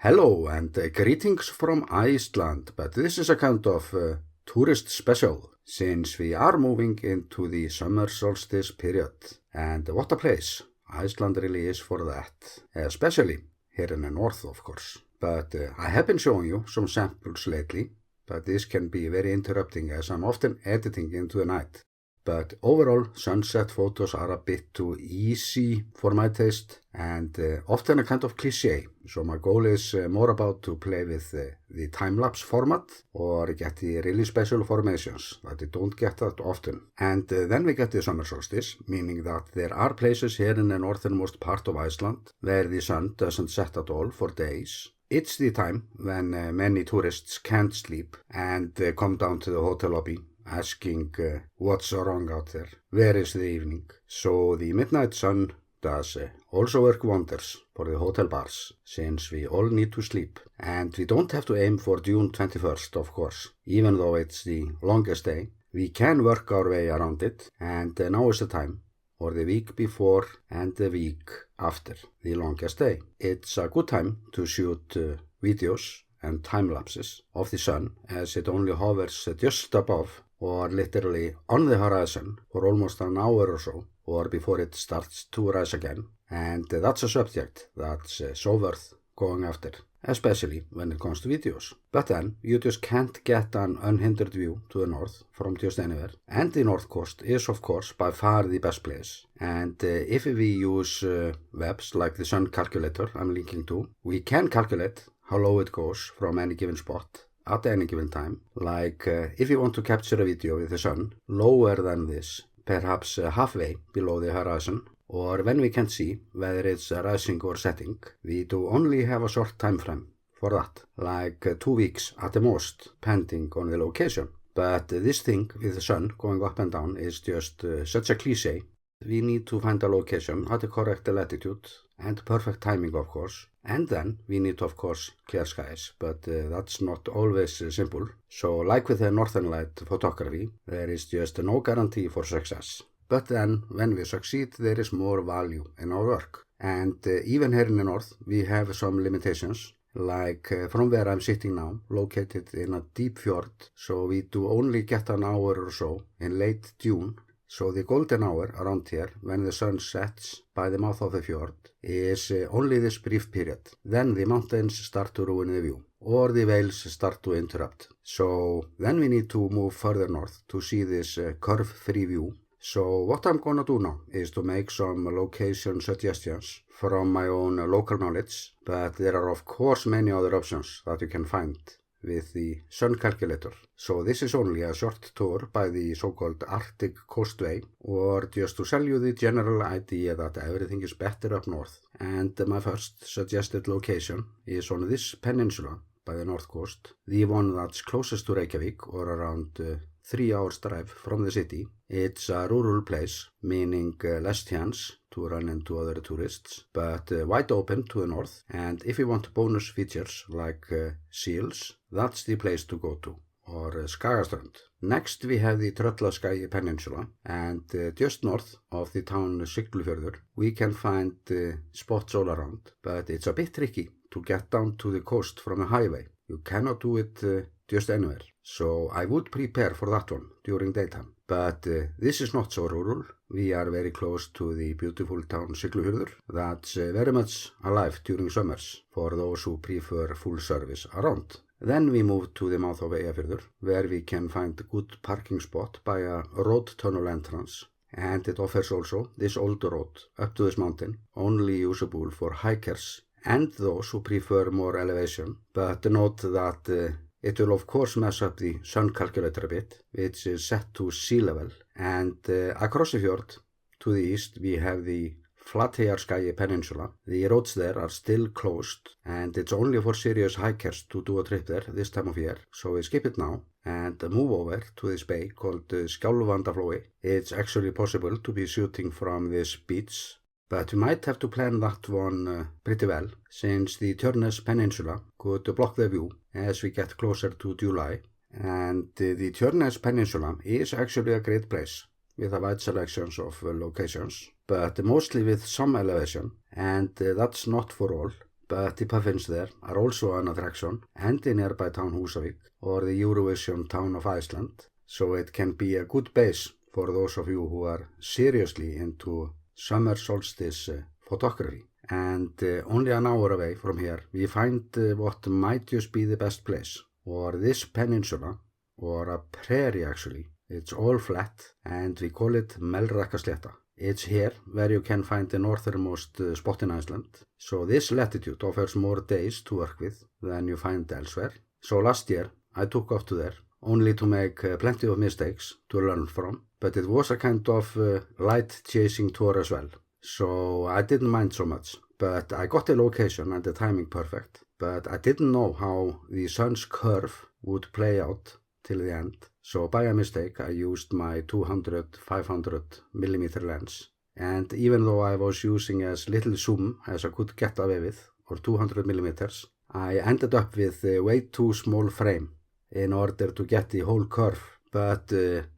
Hello and greetings from Iceland, but this is a kind of tourist special, since we are moving into the summer solstice period. And what a place Iceland really is for that, especially here in the north, of course. But I have been showing you some samples lately, but this can be very interrupting as I'm often editing into the night. But overall, sunset photos are a bit too easy for my taste and often a kind of cliché. So my goal is more about to play with the time-lapse format or get the really special formations that you don't get that often. And then we get the summer solstice, meaning that there are places here in the northernmost part of Iceland where the sun doesn't set at all for days. It's the time when many tourists can't sleep and come down to the hotel lobby asking what's wrong out there, where is the evening. So the midnight sun does also work wonders for the hotel bars, since we all need to sleep. And we don't have to aim for June 21st, of course, even though it's the longest day. We can work our way around it, and now is the time, or the week before and the week after the longest day. It's a good time to shoot videos and time-lapses of the sun, as it only hovers just above or literally on the horizon for almost an hour or so, or before it starts to rise again. And that's a subject that's so worth going after, especially when it comes to videos. But then you just can't get an unhindered view to the north from just anywhere. And the north coast is, of course, by far the best place. And if we use webs like the sun calculator I'm linking to, we can calculate how low it goes from any given spot at any given time. Like if you want to capture a video with the sun lower than this, perhaps halfway below the horizon, or when we can't see whether it's rising or setting, we do only have a short time frame for that, like 2 weeks at the most, depending on the location. But this thing with the sun going up and down is just such a cliché. We need to find a location at the correct latitude and perfect timing, of course. And then we need, of course, clear skies, but that's not always simple. So like with the northern light photography, there is just no guarantee for success. But then when we succeed, there is more value in our work. And even here in the north, we have some limitations. Like from where I'm sitting now, located in a deep fjord, so we do only get an hour or so in late June. So the golden hour around here, when the sun sets by the mouth of the fjord, is only this brief period. Then the mountains start to ruin the view, or the whales start to interrupt. So then we need to move further north to see this curve-free view. So what I'm gonna do now is to make some location suggestions from my own local knowledge, but there are of course many other options that you can find with the sun calculator. So this is only a short tour by the so-called Arctic Coastway, or just to sell you the general idea that everything is better up north. And my first suggested location is on this peninsula by the north coast, the one that's closest to Reykjavík, or around 3 hours drive from the city. It's a rural place, meaning less chance to run into other tourists, but wide open to the north. And if you want bonus features like seals, that's the place to go to, or Skagaströnd. Next we have the Flatir Sky Peninsula, and just north of the town Ólafsfjörður, we can find spots all around, but it's a bit tricky to get down to the coast from a highway. You cannot do it just anywhere, so I would prepare for that one during daytime. But this is not so rural. We are very close to the beautiful town Ólafsfjörður that's very much alive during summers for those who prefer full service around. Then we move to the mouth of Eyjafjörður, where we can find a good parking spot by a road tunnel entrance. And it offers also this old road up to this mountain, only usable for hikers and those who prefer more elevation. But note that it will of course mess up the sun calculator a bit, which is set to sea level. And across the fjord to the east we have the Flateyjarskagi Peninsula. The roads there are still closed, and it's only for serious hikers to do a trip there this time of year. So we skip it now and move over to this bay called Skalvanda. It's actually possible to be shooting from this beach, but we might have to plan that one pretty well, since the Tjörnes Peninsula could block the view as we get closer to July. And the Tjörnes Peninsula is actually a great place with a wide selection of locations, but mostly with some elevation, and that's not for all. but the puffins there are also an attraction, and the nearby town Húsavík, or the Eurovision town of Iceland, so it can be a good base for those of you who are seriously into summer solstice photography. And only an hour away from here, we find what might just be the best place, or this peninsula, or a prairie actually. It's all flat, and we call it Melrakusleta. It's here where you can find the northernmost spot in Iceland. So this latitude offers more days to work with than you find elsewhere. So last year I took off to there, only to make plenty of mistakes to learn from. But it was a kind of light chasing tour as well. So I didn't mind so much. But I got the location and the timing perfect. But I didn't know how the sun's curve would play out till the end. So by a mistake I used my 200-500 millimeter lens. And even though I was using as little zoom as I could get away with, or 200 millimeters, I ended up with a way too small frame in order to get the whole curve. But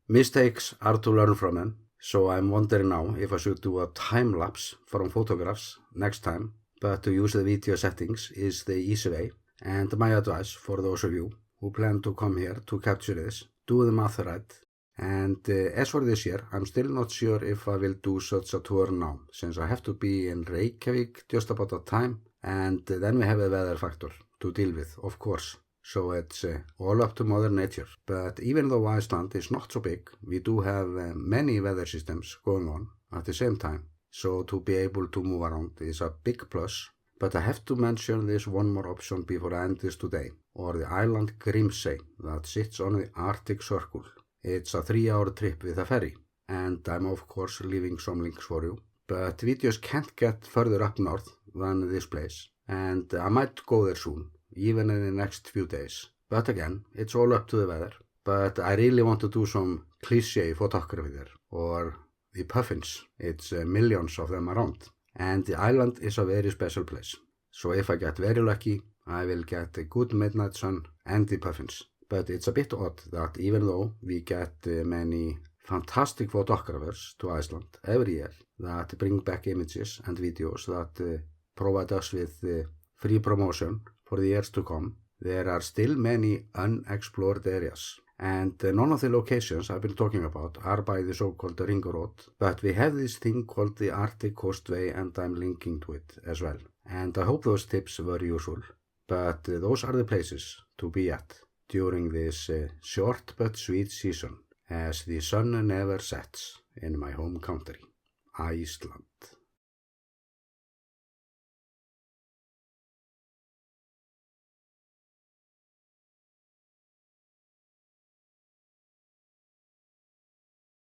mistakes are to learn from them. So I'm wondering now if I should do a time-lapse from photographs next time. But to use the video settings is the easy way. And my advice for those of you who plan to come here to capture this, do the math right. And as for this year, I'm still not sure if I will do such a tour now, since I have to be in Reykjavík just about that time, and then we have a weather factor to deal with, of course. So it's all up to Mother Nature. But even though Iceland is not so big, we do have many weather systems going on at the same time. So to be able to move around is a big plus. But I have to mention this one more option before I end this today, or the island Grímsey that sits on the Arctic Circle. It's a 3-hour trip with a ferry, and I'm of course leaving some links for you. But videos can't get further up north than this place, and I might go there soon, even in the next few days. But again, it's all up to the weather. But I really want to do some cliché photography there, or the puffins. It's millions of them around. And the island is a very special place. So if I get very lucky, I will get a good midnight sun and the puffins. But it's a bit odd that even though we get many fantastic photographers to Iceland every year that bring back images and videos that provide us with free promotion for the years to come, there are still many unexplored areas. And none of the locations I've been talking about are by the so-called Ring Road, but we have this thing called the Arctic Coastway, and I'm linking to it as well. And I hope those tips were useful, but those are the places to be at during this short but sweet season, as the sun never sets in my home country, Iceland.